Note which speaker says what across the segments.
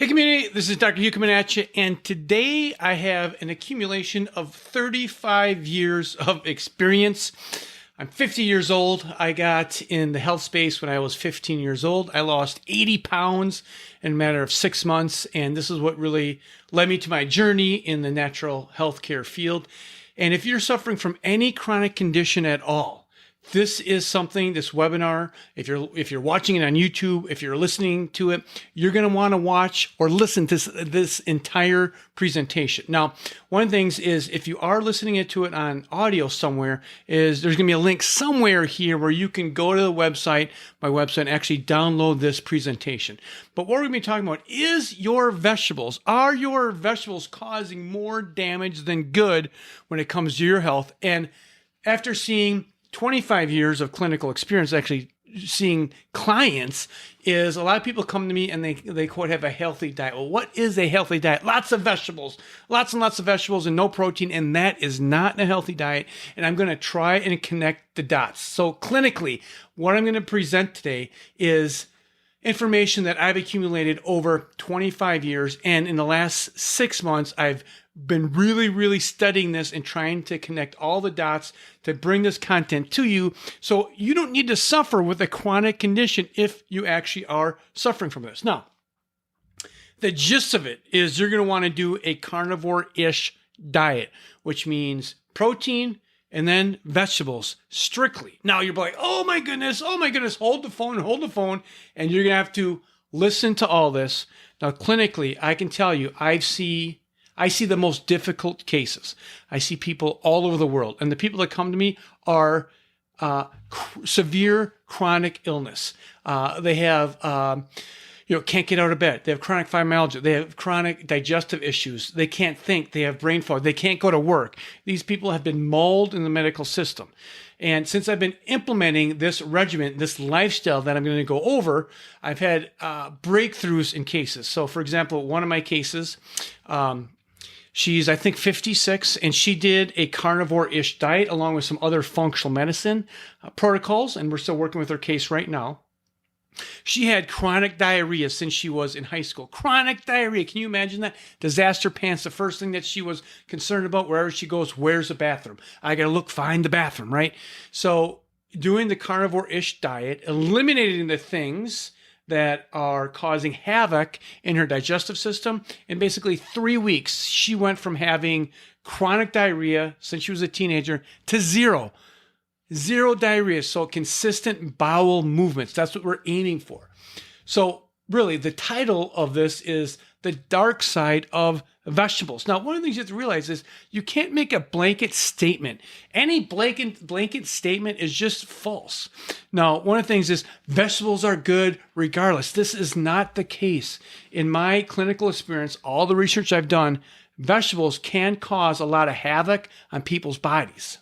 Speaker 1: Hey community, this is Dr. Hugh coming at you, and today I have an accumulation of 35 years of experience. I'm 50 years old. I got in the health space when I was 15 years old. I lost 80 pounds in a matter of 6 months, and this is what really led me to my journey in the natural healthcare field. And if you're suffering from any chronic condition at all, this is something, this webinar, if you're watching it on YouTube, if you're listening to it, you're going to want to watch or listen to this entire presentation. Now, one of the things is if you are listening to it on audio somewhere, is there's going to be a link somewhere here where you can go to the website, my website, and actually download this presentation. But what we're going to be talking about is are your vegetables causing more damage than good when it comes to your health? And after seeing 25 years of clinical experience, actually seeing clients, is a lot of people come to me and they quote have a healthy diet. Well, what is a healthy diet? Lots of vegetables, lots and lots of vegetables and no protein. And that is not a healthy diet. And I'm going to try and connect the dots. So clinically, what I'm going to present today is information that I've accumulated over 25 years. And in the last 6 months, I've been really studying this and trying to connect all the dots to bring this content to you so you don't need to suffer with a chronic condition if you actually are suffering from this. Now, the gist of it is you're going to want to do a carnivore-ish diet, which means protein and then vegetables strictly. Now you're like, oh my goodness, hold the phone. And you're going to have to listen to all this. Now, clinically, I can tell you, I see the most difficult cases. I see people all over the world. And the people that come to me are severe chronic illness. They have, can't get out of bed. They have chronic fibromyalgia. They have chronic digestive issues. They can't think. They have brain fog. They can't go to work. These people have been mauled in the medical system. And since I've been implementing this regimen, this lifestyle that I'm going to go over, I've had breakthroughs in cases. So, for example, one of my cases, she's, I think, 56, and she did a carnivore-ish diet along with some other functional medicine protocols, and we're still working with her case right now. She had chronic diarrhea since she was in high school. Chronic diarrhea. Can you imagine that? Disaster pants. The first thing that she was concerned about wherever she goes, where's the bathroom? I got to find the bathroom, right? So doing the carnivore-ish diet, eliminating the things that are causing havoc in her digestive system. In basically 3 weeks, she went from having chronic diarrhea since she was a teenager to zero diarrhea. So consistent bowel movements. That's what we're aiming for. So really, the title of this is The Dark Side of Vegetables. Now, one of the things you have to realize is you can't make a blanket statement. Any blanket statement is just false. Now, one of the things is vegetables are good regardless. This is not the case. In my clinical experience, all the research I've done, vegetables can cause a lot of havoc on people's bodies.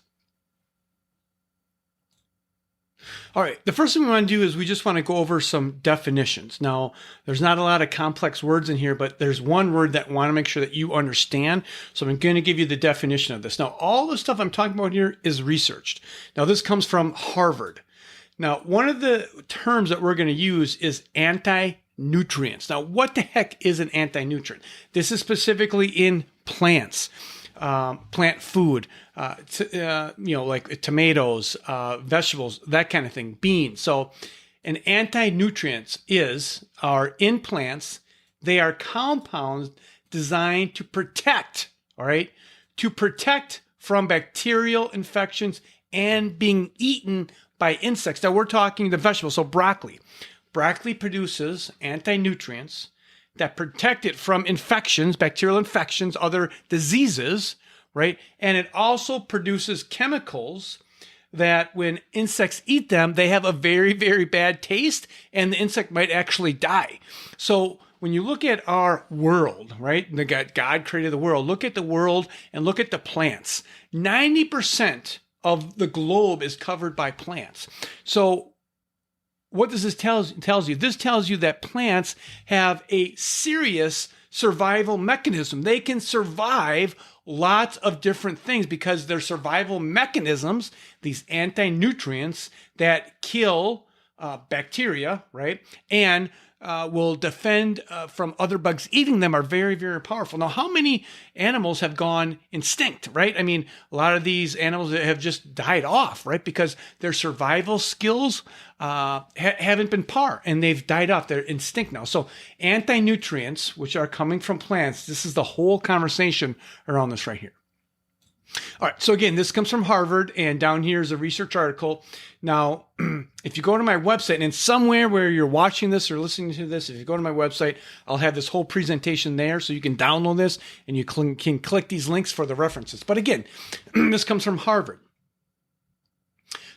Speaker 1: All right, the first thing we want to do is we just want to go over some definitions. Now, there's not a lot of complex words in here, but there's one word that I want to make sure that you understand. So I'm going to give you the definition of this. Now, all the stuff I'm talking about here is researched. Now, this comes from Harvard. Now, one of the terms that we're going to use is anti-nutrients. Now, what the heck is an anti-nutrient? This is specifically in plants. Plant food, like tomatoes, vegetables, that kind of thing, beans. So an anti-nutrients are in plants. They are compounds designed to protect, from bacterial infections and being eaten by insects. Now we're talking the vegetables. So broccoli. Broccoli produces anti-nutrients that protect it from infections, bacterial infections, other diseases, right? And it also produces chemicals that when insects eat them, they have a very, very bad taste and the insect might actually die. So when you look at our world, right? God created the world. Look at the world and look at the plants. 90% of the globe is covered by plants. So what does this tells you? This tells you that plants have a serious survival mechanism. They can survive lots of different things because their survival mechanisms, these anti-nutrients that kill bacteria, right? And will defend from other bugs eating them are very, very powerful. Now, how many animals have gone extinct, right? I mean, a lot of these animals have just died off, right? Because their survival skills haven't been par and they've died off. They're extinct now. So anti-nutrients, which are coming from plants, this is the whole conversation around this right here. All right, so again, this comes from Harvard, and down here is a research article. Now, if you go to my website, and somewhere where you're watching this or listening to this, if you go to my website, I'll have this whole presentation there, so you can download this, and you can click these links for the references. But again, this comes from Harvard.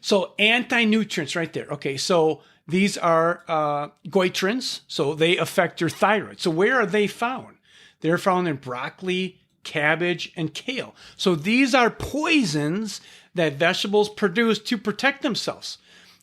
Speaker 1: So anti-nutrients right there. Okay, so these are goitrins, so they affect your thyroid. So where are they found? They're found in broccoli, cabbage, and kale. So these are poisons that vegetables produce to protect themselves.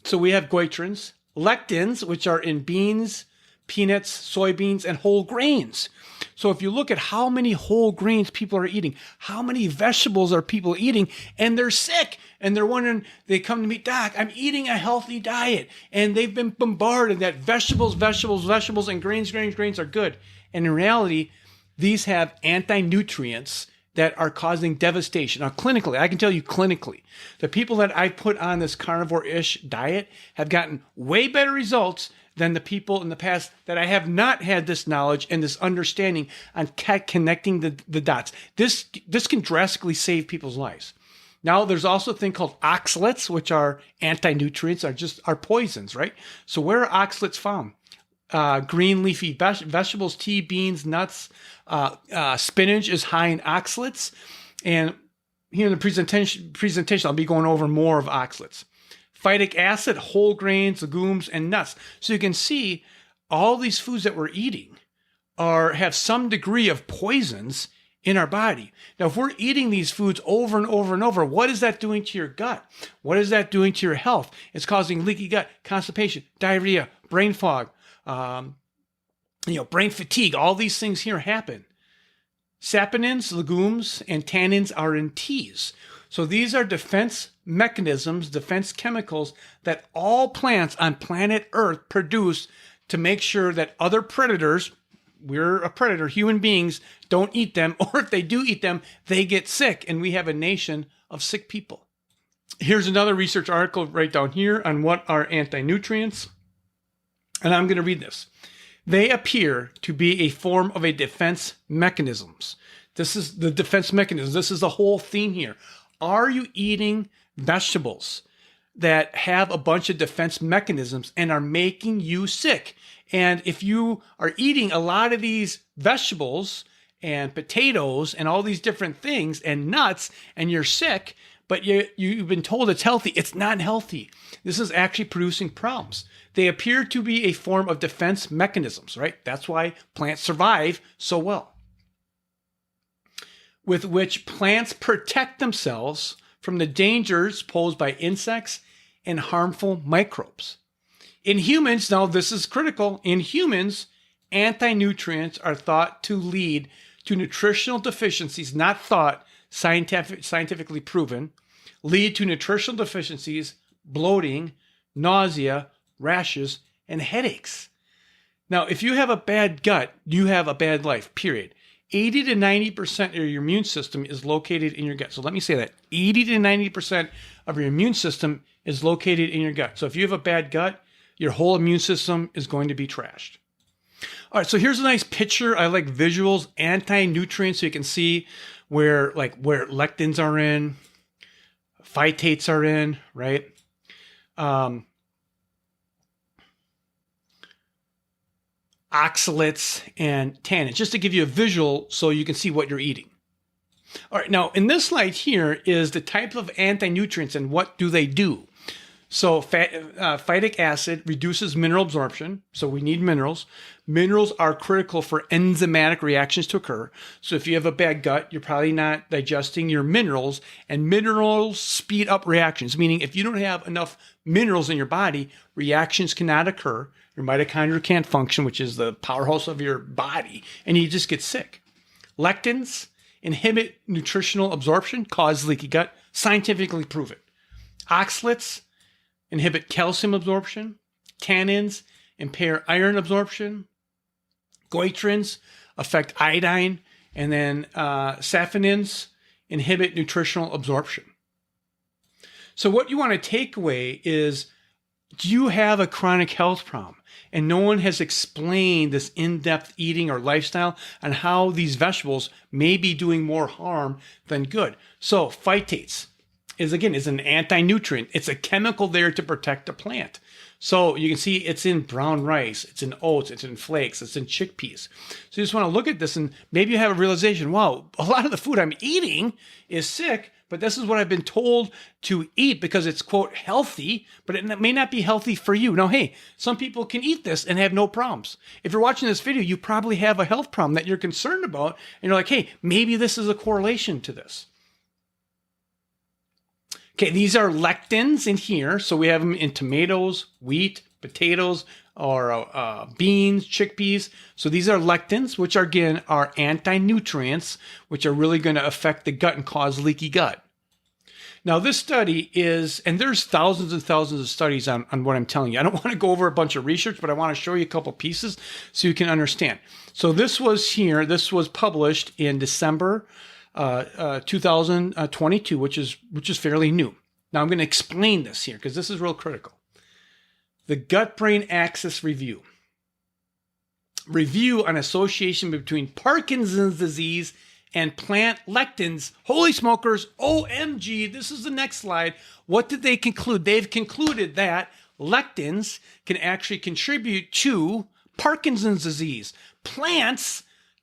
Speaker 1: So we have goitrins, lectins, which are in beans, peanuts, soybeans, and whole grains. So if you look at how many whole grains people are eating, how many vegetables are people eating, and they're sick, and they're wondering, they come to me, Doc, I'm eating a healthy diet, and they've been bombarded that vegetables, and grains are good. And in reality, these have anti-nutrients that are causing devastation. Now, clinically, I can tell you clinically, the people that I put on this carnivore-ish diet have gotten way better results than the people in the past that I have not had this knowledge and this understanding on connecting the dots. This can drastically save people's lives. Now, there's also a thing called oxalates, which are anti-nutrients, are poisons, right? So where are oxalates found? Green leafy vegetables, tea, beans, nuts, spinach is high in oxalates. And here in the presentation, I'll be going over more of oxalates. Phytic acid, whole grains, legumes, and nuts. So you can see all these foods that we're eating have some degree of poisons in our body. Now, if we're eating these foods over and over and over, what is that doing to your gut? What is that doing to your health? It's causing leaky gut, constipation, diarrhea, brain fog, brain fatigue. All these things here happen. Saponins, legumes, and tannins are in teas. So these are defense mechanisms, defense chemicals that all plants on planet Earth produce to make sure that other predators, we're a predator, human beings, don't eat them, or if they do eat them, they get sick, and we have a nation of sick people. Here's another research article right down here on what are anti-nutrients, and I'm going to read this. They appear to be a form of a defense mechanisms. This is the defense mechanism. This is the whole theme here. Are you eating vegetables that have a bunch of defense mechanisms and are making you sick? And if you are eating a lot of these vegetables and potatoes and all these different things and nuts and you're sick, but you've been told it's healthy, it's not healthy. This is actually producing problems. They appear to be a form of defense mechanisms, right? That's why plants survive so well, with which plants protect themselves from the dangers posed by insects and harmful microbes. In humans, now this is critical, in humans, anti-nutrients are thought to lead to nutritional deficiencies, not thought, scientifically proven, lead to nutritional deficiencies, bloating, nausea, rashes, and headaches. Now, if you have a bad gut, you have a bad life, period. 80 to 90% of your immune system is located in your gut. So let me say that. 80 to 90% of your immune system is located in your gut. So if you have a bad gut, your whole immune system is going to be trashed. All right, so here's a nice picture. I like visuals, anti-nutrients, so you can see where lectins are in, phytates are in, right? Oxalates and tannins, just to give you a visual so you can see what you're eating. All right, now in this slide here is the type of anti-nutrients and what do they do. So phytic acid reduces mineral absorption, so we need minerals. Minerals are critical for enzymatic reactions to occur. So if you have a bad gut, you're probably not digesting your minerals, and minerals speed up reactions, meaning if you don't have enough minerals in your body, reactions cannot occur. Your mitochondria can't function, which is the powerhouse of your body, and you just get sick. Lectins inhibit nutritional absorption, cause leaky gut, scientifically proven. Oxalates inhibit calcium absorption. Tannins impair iron absorption. Goitrins affect iodine, and then saponins inhibit nutritional absorption. So what you want to take away is, do you have a chronic health problem? And no one has explained this in-depth eating or lifestyle and how these vegetables may be doing more harm than good. So phytates is an anti-nutrient. It's a chemical there to protect the plant. So you can see it's in brown rice, it's in oats, it's in flakes, it's in chickpeas. So you just want to look at this and maybe you have a realization, wow, a lot of the food I'm eating is sick, but this is what I've been told to eat because it's, quote, healthy, but it may not be healthy for you. Now, hey, some people can eat this and have no problems. If you're watching this video, you probably have a health problem that you're concerned about, and you're like, hey, maybe this is a correlation to this. Okay, these are lectins in here. So we have them in tomatoes, wheat, potatoes, or beans, chickpeas. So these are lectins, which are, again, are anti-nutrients, which are really going to affect the gut and cause leaky gut. Now, this study is, and there's thousands and thousands of studies on what I'm telling you. I don't want to go over a bunch of research, but I want to show you a couple pieces so you can understand. So this was published in December 2022, which is fairly new. Now I'm going to explain this here because this is real critical. The gut-brain axis review on association between Parkinson's disease and plant lectins. Holy smokers, OMG, this is the next slide. What did they conclude? They've concluded that lectins can actually contribute to Parkinson's disease.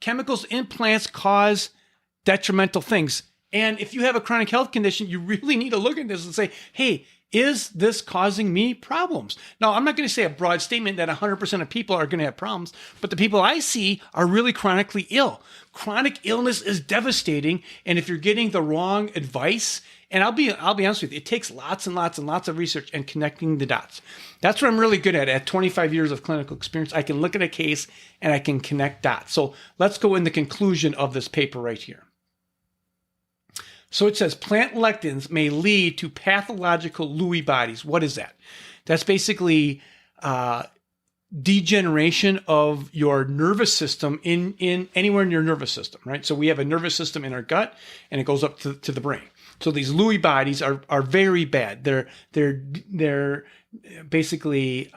Speaker 1: Chemicals in plants cause detrimental things. And if you have a chronic health condition, you really need to look at this and say, hey, is this causing me problems? Now, I'm not going to say a broad statement that 100% of people are going to have problems, but the people I see are really chronically ill. Chronic illness is devastating. And if you're getting the wrong advice, and I'll be honest with you, it takes lots and lots and lots of research and connecting the dots. That's what I'm really good at. At 25 years of clinical experience, I can look at a case and I can connect dots. So let's go in the conclusion of this paper right here. So it says plant lectins may lead to pathological Lewy bodies. What is that? That's basically degeneration of your nervous system in anywhere in your nervous system, right? So we have a nervous system in our gut and it goes up to the brain. So these Lewy bodies are very bad. They're basically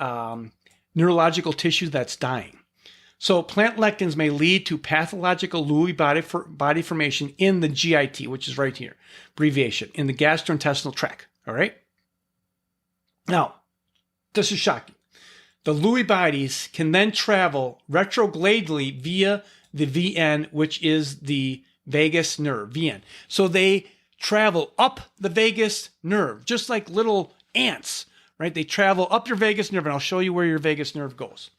Speaker 1: neurological tissue that's dying. So plant lectins may lead to pathological Lewy body formation in the GIT, which is right here, abbreviation, in the gastrointestinal tract, all right? Now, this is shocking. The Lewy bodies can then travel retrogradally via the VN, which is the vagus nerve, VN. So they travel up the vagus nerve, just like little ants, right? They travel up your vagus nerve, and I'll show you where your vagus nerve goes.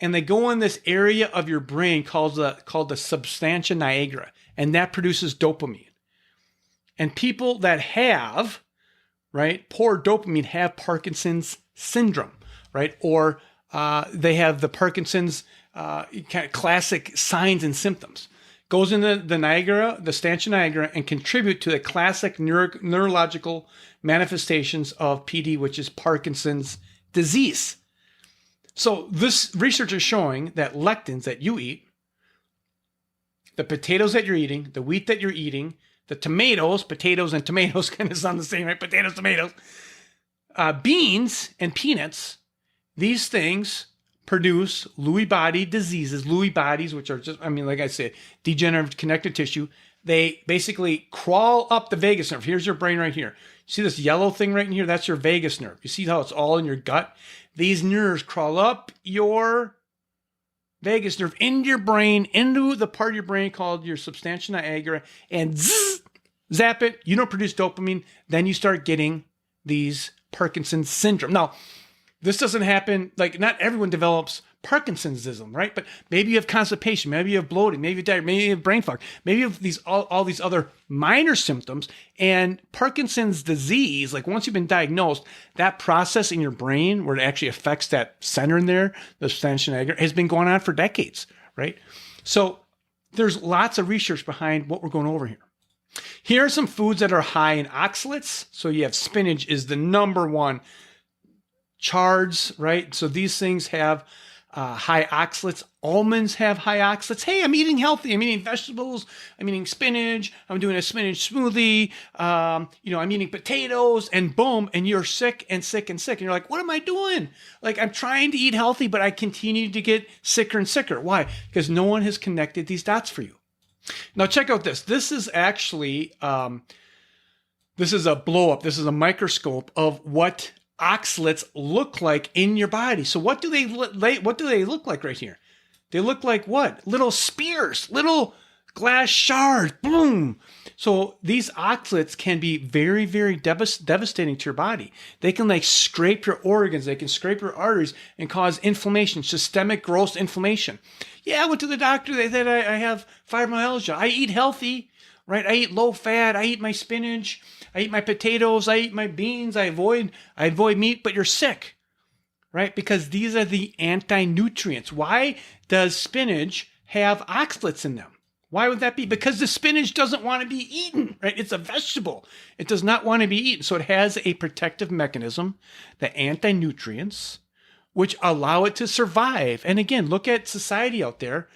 Speaker 1: And they go in this area of your brain called the substantia nigra, and that produces dopamine. And people that have, right, poor dopamine have Parkinson's syndrome, right? Or they have the Parkinson's kind of classic signs and symptoms. Goes into the nigra, the substantia nigra, and contribute to the classic neurological manifestations of PD, which is Parkinson's disease. So this research is showing that lectins that you eat, the potatoes that you're eating, the wheat that you're eating, the potatoes and tomatoes kind of sound the same, right? Potatoes, tomatoes, beans and peanuts, these things produce Lewy body diseases, Lewy bodies, which are just, like I said, degenerative connective tissue. They basically crawl up the vagus nerve. Here's your brain right here. See this yellow thing right in here? That's your vagus nerve. You see how it's all in your gut? These nerves crawl up your vagus nerve into your brain, into the part of your brain called your substantia nigra, and zap it. You don't produce dopamine. Then you start getting these Parkinson's syndrome. Now, this doesn't happen, not everyone develops Parkinsonism, right? But maybe you have constipation, maybe you have bloating, maybe you have diarrhea, maybe you have brain fog, maybe you have all these other minor symptoms. And Parkinson's disease, once you've been diagnosed, that process in your brain where it actually affects that center in there, the substantia nigra, has been going on for decades, right? So there's lots of research behind what we're going over here. Here are some foods that are high in oxalates. So you have spinach is the number one chards, right? So these things have high oxalates. Almonds have high oxalates. Hey, I'm eating healthy. I'm eating vegetables. I'm eating spinach. I'm doing a spinach smoothie. I'm eating potatoes, and boom, and you're sick and sick and sick. And you're like, what am I doing? Like, I'm trying to eat healthy, but I continue to get sicker and sicker. Why? Because no one has connected these dots for you. Now, check out this. This is actually, this is a blow up. This is a microscope of what oxalates look like in your body. So what do they look like right here? They look like what? Little spears, little glass shards. Boom. So these oxalates can be very, very devastating to your body. They can like scrape your organs. They can scrape your arteries and cause inflammation, systemic gross inflammation. Yeah, I went to the doctor. They said I have fibromyalgia. I eat healthy, right? I eat low fat. I eat my spinach. I eat my potatoes. I eat my beans. I avoid meat, but you're sick, right? Because these are the anti-nutrients. Why does spinach have oxalates in them? Why would that be? Because the spinach doesn't want to be eaten, right? It's a vegetable. It does not want to be eaten. So it has a protective mechanism, the anti-nutrients, which allow it to survive. And again, look at society out there.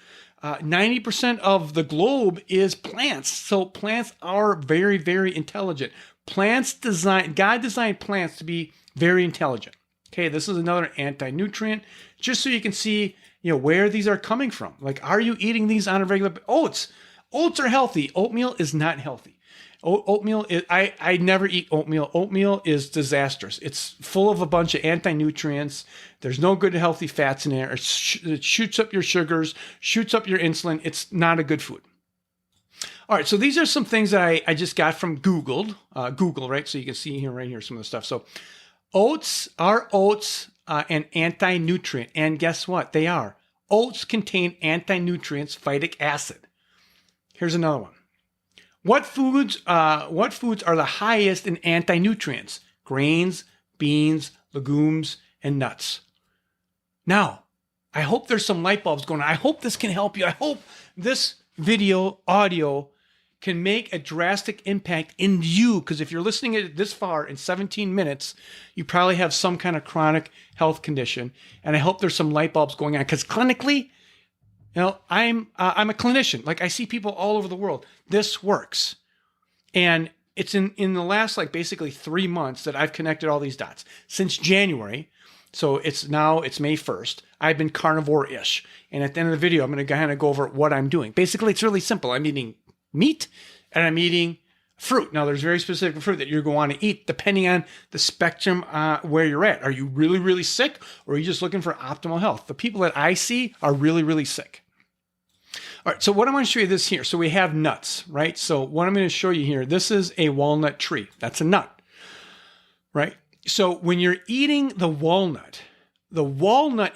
Speaker 1: 90% of the globe is plants. So plants are very, very intelligent. God designed plants to be very intelligent. Okay, this is another anti-nutrient, just so you can see, where these are coming from. Like, are you eating these on a regular? Oats are healthy. Oatmeal is not healthy. Oatmeal is, I never eat oatmeal. Oatmeal is disastrous. It's full of a bunch of anti-nutrients. There's no good healthy fats in there. It shoots up your sugars, shoots up your insulin. It's not a good food. All right, so these are some things that I just got from Google, right? So you can see right here some of the stuff. So oats are an anti-nutrient, and guess what? They are. Oats contain anti-nutrients, phytic acid. Here's another one. What foods are the highest in anti-nutrients? Grains, beans, legumes, and nuts. Now, I hope there's some light bulbs going on. I hope this can help you. I hope this audio can make a drastic impact in you, because if you're listening to it this far in 17 minutes, you probably have some kind of chronic health condition. And I hope there's some light bulbs going on, because clinically, I'm a clinician. Like, I see people all over the world. This works. And it's in the last, basically 3 months that I've connected all these dots. Since January, so it's May 1st, I've been carnivore-ish. And at the end of the video, I'm going to kind of go over what I'm doing. Basically, it's really simple. I'm eating meat and I'm eating fruit. Now, there's very specific fruit that you're going to want to eat depending on the spectrum where you're at. Are you really, really sick, or are you just looking for optimal health? The people that I see are really, really sick. All right, so what I'm going to show you this here. So we have nuts, right? So what I'm going to show you here, this is a walnut tree. That's a nut, right? So when you're eating the walnut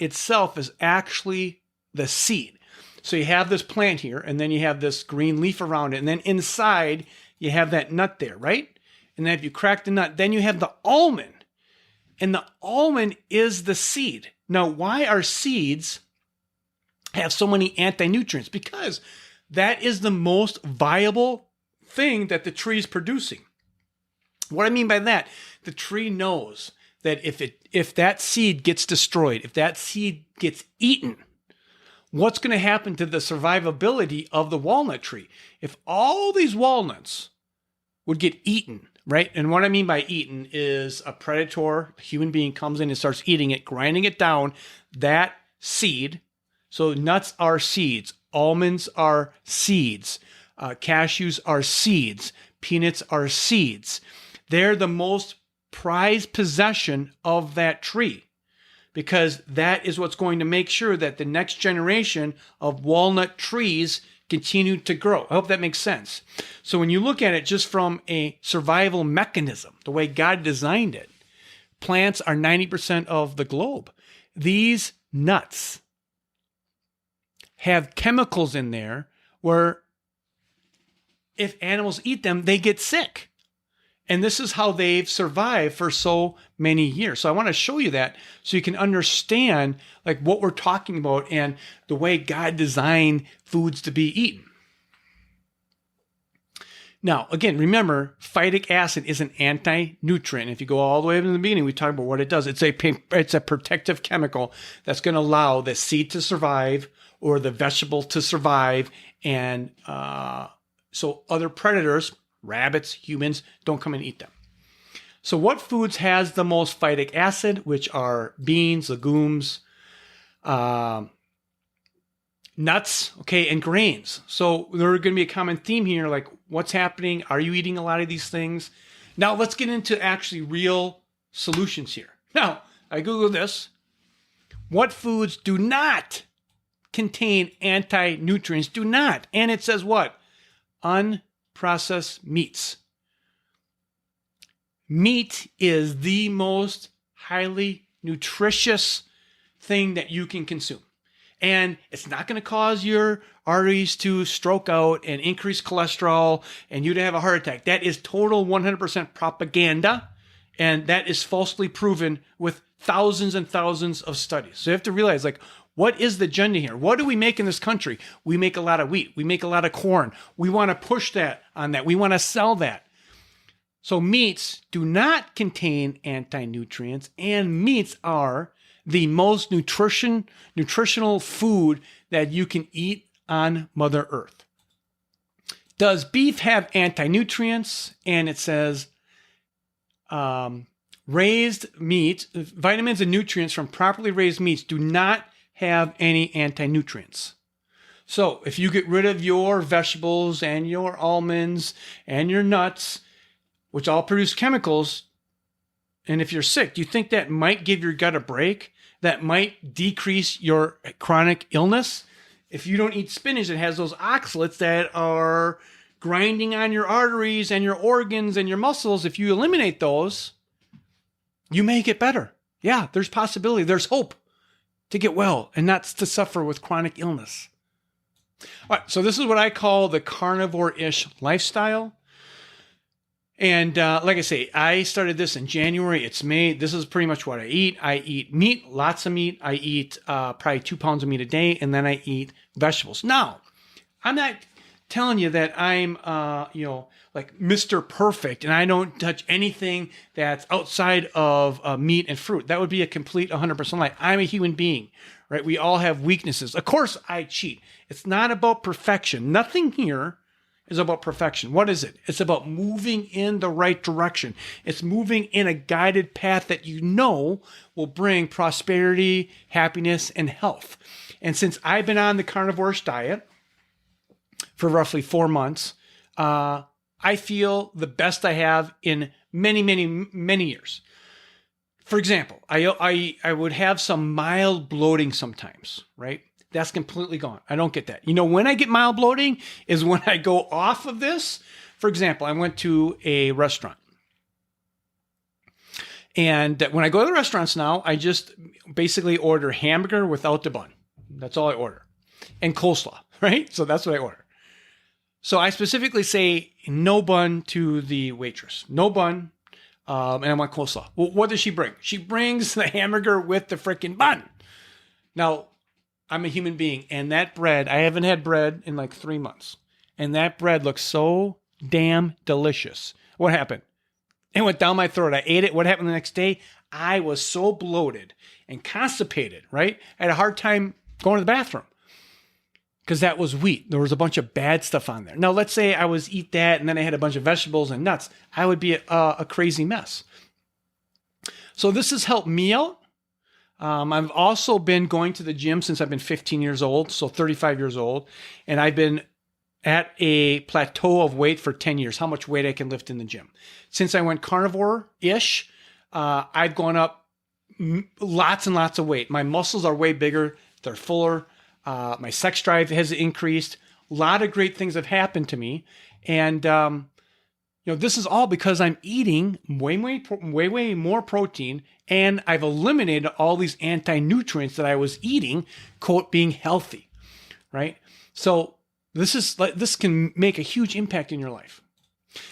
Speaker 1: itself is actually the seed. So you have this plant here, and then you have this green leaf around it, and then inside you have that nut there, right? And then if you crack the nut, then you have the almond, and the almond is the seed. Now, why are seeds have so many anti-nutrients? Because that is the most viable thing that the tree is producing. What I mean by that, the tree knows that if that seed gets destroyed, if that seed gets eaten, what's going to happen to the survivability of the walnut tree? If all these walnuts would get eaten, right? And what I mean by eaten is a predator, a human being comes in and starts eating it, grinding it down, that seed. So nuts are seeds, almonds are seeds, cashews are seeds, peanuts are seeds. They're the most prized possession of that tree, because that is what's going to make sure that the next generation of walnut trees continue to grow. I hope that makes sense. So when you look at it just from a survival mechanism, the way God designed it, plants are 90% of the globe. These nuts have chemicals in there where if animals eat them, they get sick. And this is how they've survived for so many years. So I want to show you that so you can understand what we're talking about and the way God designed foods to be eaten. Now, again, remember, phytic acid is an anti-nutrient. If you go all the way to the beginning, we talked about what it does. It's a protective chemical that's going to allow the seed to survive or the vegetable to survive. And so other predators, rabbits, humans, don't come and eat them. So what foods has the most phytic acid, which are beans, legumes, nuts, okay, and grains. So there are going to be a common theme here, like what's happening? Are you eating a lot of these things? Now let's get into actually real solutions here. Now, I Googled this. What foods do not contain anti-nutrients? Do not. And it says what? Unprocessed meats. Meat is the most highly nutritious thing that you can consume. And it's not going to cause your arteries to stroke out and increase cholesterol and you to have a heart attack. That is total 100% propaganda. And that is falsely proven with thousands and thousands of studies. So you have to realize, like, what is the agenda here? What do we make in this country? We make a lot of wheat. We make a lot of corn. We want to push that on that. We want to sell that. So meats do not contain anti-nutrients, and meats are the most nutritional food that you can eat on Mother Earth. Does beef have anti-nutrients? And it says raised meat, vitamins and nutrients from properly raised meats do not have any anti-nutrients. So if you get rid of your vegetables and your almonds and your nuts, which all produce chemicals, and if you're sick, do you think that might give your gut a break? That might decrease your chronic illness? If you don't eat spinach, it has those oxalates that are grinding on your arteries and your organs and your muscles. If you eliminate those, you may get better. Yeah, there's possibility. There's hope to get well and not to suffer with chronic illness. All right, so this is what I call the carnivore-ish lifestyle. And like I say, I started this in January. It's May. This is pretty much what I eat. I eat meat, lots of meat. I eat probably 2 pounds of meat a day, and then I eat vegetables. Now, I'm not telling you that I'm, like Mr. Perfect, and I don't touch anything that's outside of meat and fruit. That would be a complete 100% lie. I'm a human being, right? We all have weaknesses. Of course, I cheat. It's not about perfection. Nothing here is about perfection. What is it? It's about moving in the right direction. It's moving in a guided path that you know will bring prosperity, happiness, and health. And since I've been on the Carnivore-ish Diet for roughly 4 months, I feel the best I have in many, many, many years. For example, I would have some mild bloating sometimes, right? That's completely gone. I don't get that. You know, when I get mild bloating is when I go off of this. For example, I went to a restaurant. And when I go to the restaurants now, I just basically order hamburger without the bun. That's all I order. And coleslaw, right? So that's what I order. So I specifically say no bun to the waitress. No bun. And I want coleslaw. Well, what does she bring? She brings the hamburger with the freaking bun. Now, I'm a human being, and that bread, I haven't had bread in like 3 months, and that bread looks so damn delicious. What happened? It went down my throat. I ate it. What happened the next day? I was so bloated and constipated, right? I had a hard time going to the bathroom because that was wheat. There was a bunch of bad stuff on there. Now, let's say I was eat that, and then I had a bunch of vegetables and nuts. I would be a crazy mess. So this has helped me out. I've also been going to the gym since I've been 15 years old, so 35 years old, and I've been at a plateau of weight for 10 years, how much weight I can lift in the gym. Since I went carnivore-ish, I've gone up lots and lots of weight. My muscles are way bigger. They're fuller. My sex drive has increased. A lot of great things have happened to me, and this is all because I'm eating way more protein, and I've eliminated all these anti-nutrients that I was eating, quote, being healthy, right? So this can make a huge impact in your life.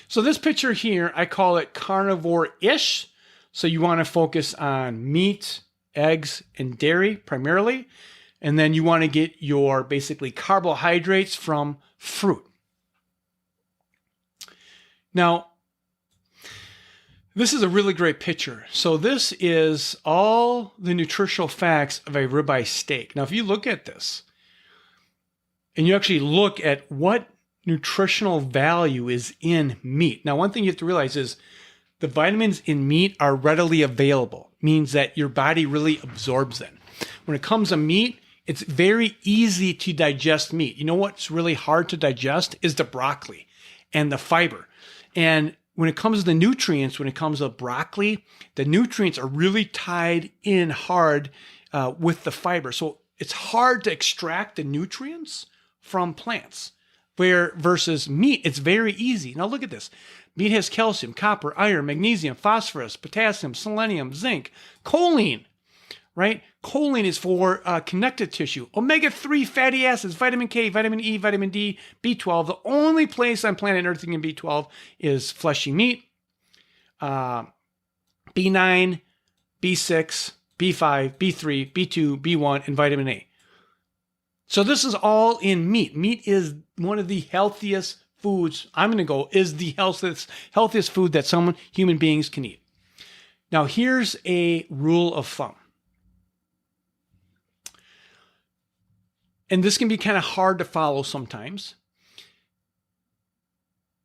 Speaker 1: So this picture here, I call it carnivore-ish. So you want to focus on meat, eggs, and dairy primarily, and then you want to get your basically carbohydrates from fruit. Now, this is a really great picture. So this is all the nutritional facts of a ribeye steak. Now, if you look at this and you actually look at what nutritional value is in meat. Now, one thing you have to realize is the vitamins in meat are readily available, means that your body really absorbs them. When it comes to meat, it's very easy to digest meat. You know what's really hard to digest is the broccoli and the fiber. And when it comes to the nutrients, when it comes to broccoli, the nutrients are really tied in hard with the fiber. So it's hard to extract the nutrients from plants. Where versus meat, it's very easy. Now look at this. Meat has calcium, copper, iron, magnesium, phosphorus, potassium, selenium, zinc, choline, right? Choline is for connective tissue. Omega-3 fatty acids, vitamin K, vitamin E, vitamin D, B12. The only place on planet Earth you can get B12 is fleshy meat. B9, B6, B5, B3, B2, B1, and vitamin A. So this is all in meat. Meat is one of the healthiest foods. I'm going to go is the healthiest food that human beings can eat. Now here's a rule of thumb. And this can be kind of hard to follow sometimes.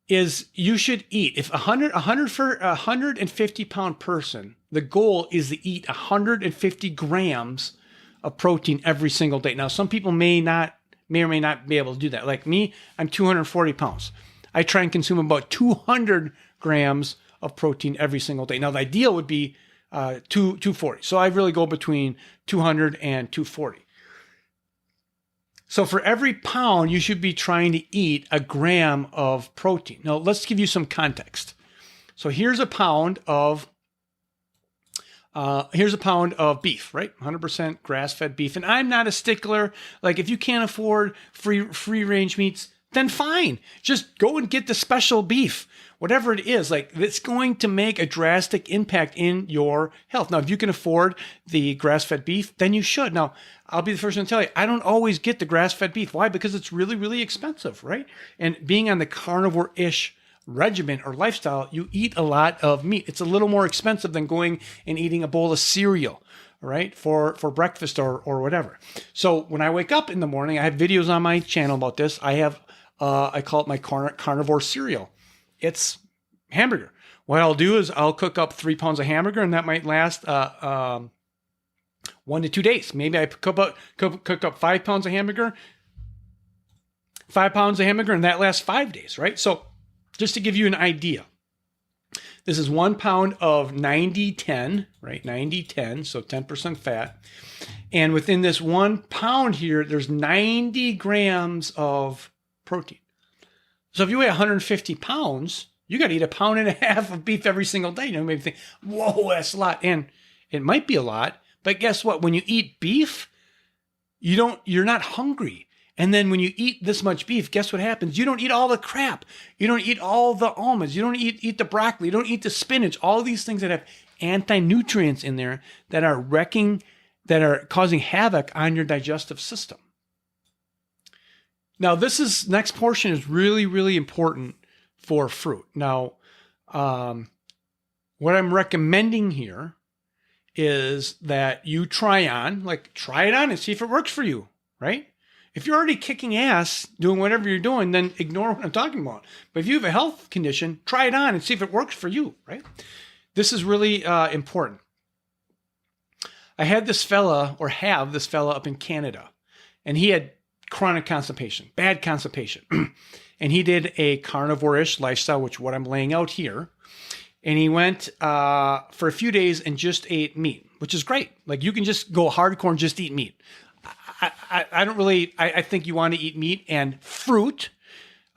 Speaker 1: Is you should eat, if a 150 pound person, the goal is to eat 150 grams of protein every single day. Now, some people may or may not be able to do that. Like me, I'm 240 pounds. I try and consume about 200 grams of protein every single day. Now, the ideal would be 240. So I really go between 200 and 240. So for every pound, you should be trying to eat a gram of protein. Now, let's give you some context. So here's a pound of beef, right? 100% grass-fed beef. And I'm not a stickler. Like if you can't afford free-range meats, then fine. Just go and get the special beef, whatever it is. Like it's going to make a drastic impact in your health. Now, if you can afford the grass-fed beef, then you should. Now, I'll be the first one to tell you, I don't always get the grass-fed beef. Why? Because it's really, really expensive, right? And being on the carnivore-ish regimen or lifestyle, you eat a lot of meat. It's a little more expensive than going and eating a bowl of cereal, right? For breakfast or whatever. So when I wake up in the morning, I have videos on my channel about this. I call it my carnivore cereal. It's hamburger. What I'll do is I'll cook up 3 pounds of hamburger, and that might last 1 to 2 days. Maybe I cook up 5 pounds of hamburger, and that lasts 5 days, right? So just to give you an idea, this is 1 pound of 90-10, right? 90-10, so 10% fat. And within this 1 pound here, there's 90 grams of protein. So if you weigh 150 pounds, you got to eat 1.5 pounds of beef every single day. You know, maybe think, whoa, that's a lot. And it might be a lot, but guess what? When you eat beef, you're not hungry. And then when you eat this much beef, guess what happens? You don't eat all the crap. You don't eat all the almonds. You don't eat the broccoli. You don't eat the spinach. All these things that have anti-nutrients in there that are causing havoc on your digestive system. Now, next portion is really, really important for fruit. Now, what I'm recommending here is that you try it on and see if it works for you, right? If you're already kicking ass doing whatever you're doing, then ignore what I'm talking about. But if you have a health condition, try it on and see if it works for you, right? This is really important. I have this fella up in Canada, and he had chronic constipation, bad constipation. And he did a carnivore-ish lifestyle, which is what I'm laying out here. And he went for a few days and just ate meat, which is great. Like you can just go hardcore and just eat meat. I think you want to eat meat and fruit.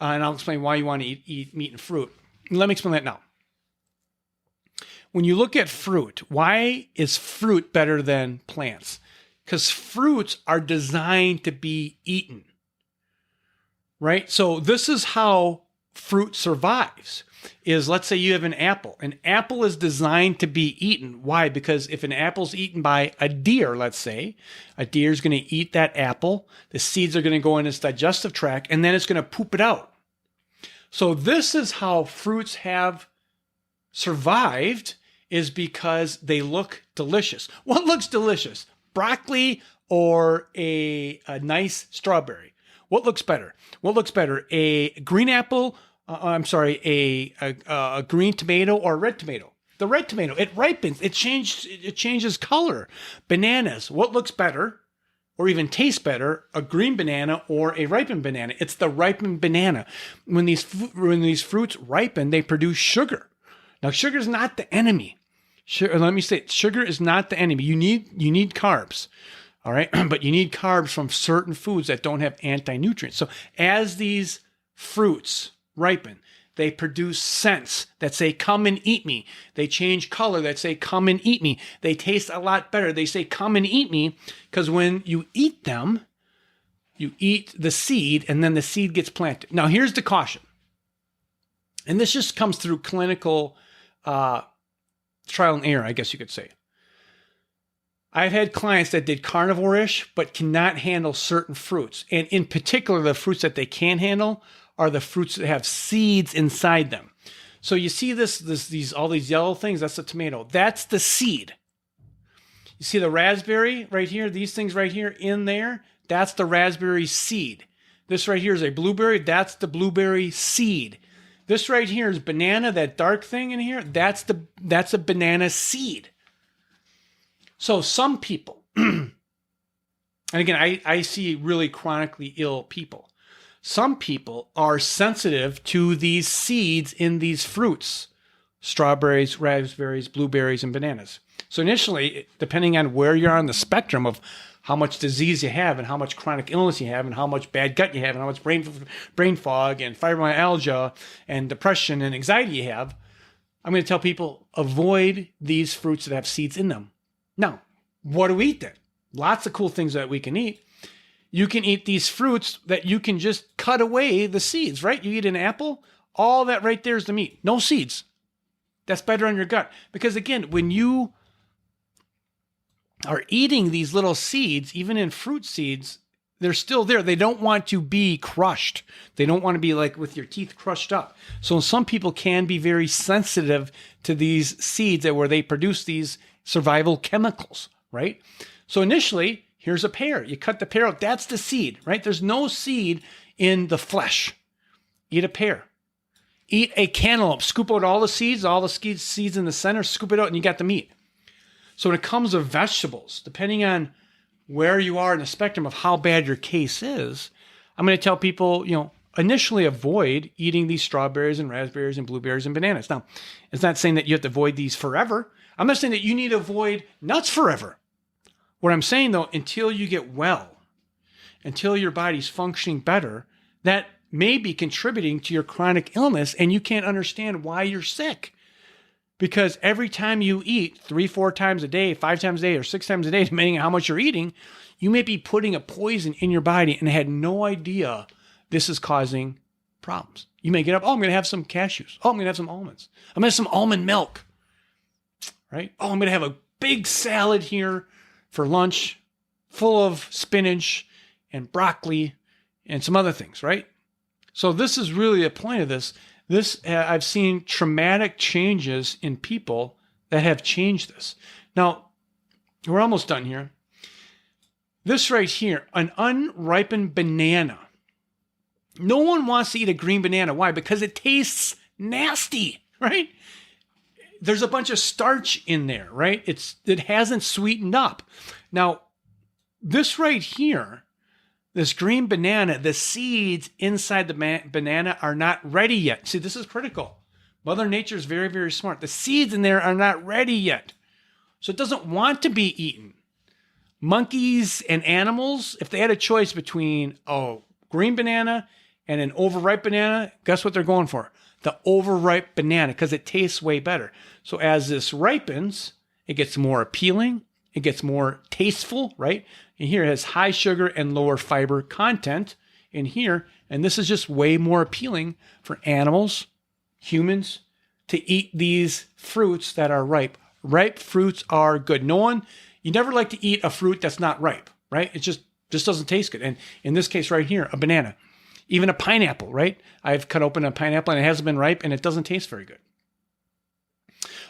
Speaker 1: And I'll explain why you want to eat meat and fruit. Let me explain that now. When you look at fruit, why is fruit better than plants? Because fruits are designed to be eaten, right? So this is how fruit survives. Is let's say you have an apple. An apple is designed to be eaten. Why? Because if an apple's eaten by a deer, let's say, a deer is going to eat that apple. The seeds are going to go in its digestive tract, and then it's going to poop it out. So this is how fruits have survived, is because they look delicious. What looks delicious? Broccoli or a nice strawberry? What looks better? What looks better? A green apple? A green tomato or a red tomato? The red tomato, it ripens, it changes color. Bananas, what looks better or even tastes better, a green banana or a ripened banana? It's the ripened banana. When these fruits ripen, they produce sugar. Now, sugar is not the enemy. Let me say it, sugar is not the enemy. You need carbs, all right? But you need carbs from certain foods that don't have anti-nutrients. So as these fruits ripen, they produce scents that say, come and eat me. They change color that say, come and eat me. They taste a lot better. They say, come and eat me, because when you eat them, you eat the seed, and then the seed gets planted. Now, here's the caution. And this just comes through clinical trial and error, I guess you could say. I've had clients that did carnivore-ish, but cannot handle certain fruits. And in particular, the fruits that they can handle are the fruits that have seeds inside them. So you see all these yellow things, that's the tomato. That's the seed. You see the raspberry right here, these things right here in there, that's the raspberry seed. This right here is a blueberry, that's the blueberry seed. This right here is banana, that dark thing in here, that's a banana seed. So some people, and again, I see really chronically ill people. Some people are sensitive to these seeds in these fruits, strawberries, raspberries, blueberries, and bananas. So initially, depending on where you are on the spectrum of how much disease you have and how much chronic illness you have and how much bad gut you have and how much brain fog and fibromyalgia and depression and anxiety you have, I'm going to tell people, avoid these fruits that have seeds in them. Now, what do we eat then? Lots of cool things that we can eat. You can eat these fruits that you can just cut away the seeds, right? You eat an apple, all that right there is the meat. No seeds. That's better on your gut. Because again, when you are eating these little seeds, even in fruit seeds, they're still there. They don't want to be crushed. They don't want to be like with your teeth crushed up. So some people can be very sensitive to these seeds where they produce these survival chemicals, right? So initially, here's a pear. You cut the pear out. That's the seed, right? There's no seed in the flesh. Eat a pear. Eat a cantaloupe. Scoop out all the seeds in the center, scoop it out, and you got the meat. So when it comes to vegetables, depending on where you are in the spectrum of how bad your case is, I'm going to tell people, initially avoid eating these strawberries and raspberries and blueberries and bananas. Now, it's not saying that you have to avoid these forever. I'm not saying that you need to avoid nuts forever. What I'm saying, though, until you get well, until your body's functioning better, that may be contributing to your chronic illness, and you can't understand why you're sick. Because every time you eat 3-4 times a day, 5 times a day, or 6 times a day, depending on how much you're eating, you may be putting a poison in your body and had no idea this is causing problems. You may get up, I'm going to have some cashews. I'm going to have some almonds. I'm going to have some almond milk, right? I'm going to have a big salad here for lunch, full of spinach and broccoli and some other things, right? So this is really the point of this. I've seen traumatic changes in people that have changed this. Now, we're almost done here. This right here, an unripened banana. No one wants to eat a green banana. Why? Because it tastes nasty, right? There's a bunch of starch in there, right? It hasn't sweetened up. Now, this right here, this green banana, the seeds inside the banana are not ready yet. See, this is critical. Mother Nature is very, very smart. The seeds in there are not ready yet. So it doesn't want to be eaten. Monkeys and animals, if they had a choice between a green banana and an overripe banana, guess what they're going for? The overripe banana, because it tastes way better. So as this ripens, it gets more appealing. It gets more tasteful, right? And here it has high sugar and lower fiber content in here. And this is just way more appealing for animals, humans, to eat these fruits that are ripe. Ripe fruits are good. You never like to eat a fruit that's not ripe, right? It just doesn't taste good. And in this case right here, a banana. Even a pineapple, right? I've cut open a pineapple and it hasn't been ripe and it doesn't taste very good.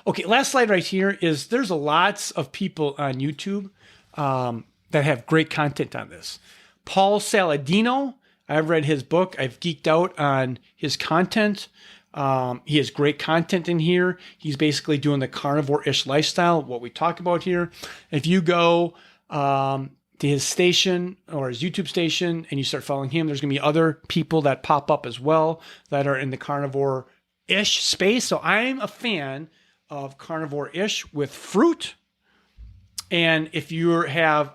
Speaker 1: Okay, last slide right here is there's lots of people on YouTube that have great content on this. Paul Saladino, I've read his book. I've geeked out on his content. He has great content in here. He's basically doing the carnivore-ish lifestyle, what we talk about here. If you go to his station or his YouTube station and you start following him, there's going to be other people that pop up as well that are in the carnivore-ish space. So I'm a fan of carnivore-ish with fruit. And if you have,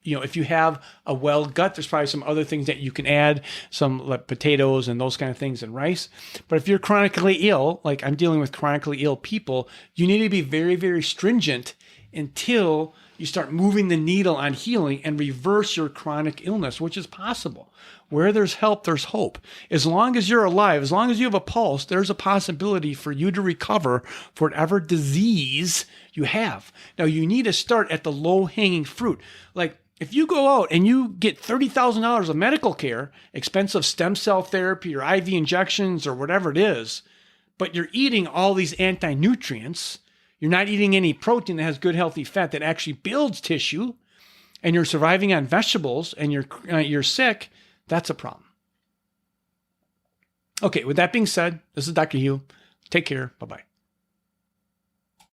Speaker 1: if you have a well gut, there's probably some other things that you can add, some like potatoes and those kind of things and rice. But if you're chronically ill, like I'm dealing with chronically ill people, you need to be very, very stringent until you start moving the needle on healing and reverse your chronic illness, which is possible. Where there's help, there's hope. As long as you're alive, as long as you have a pulse, there's a possibility for you to recover for whatever disease you have. Now, you need to start at the low-hanging fruit. Like, if you go out and you get $30,000 of medical care, expensive stem cell therapy or IV injections or whatever it is, but you're eating all these anti-nutrients, you're not eating any protein that has good, healthy fat that actually builds tissue, and you're surviving on vegetables and you're sick, that's a problem. Okay, with that being said, this is Dr. Hugh. Take care. Bye-bye.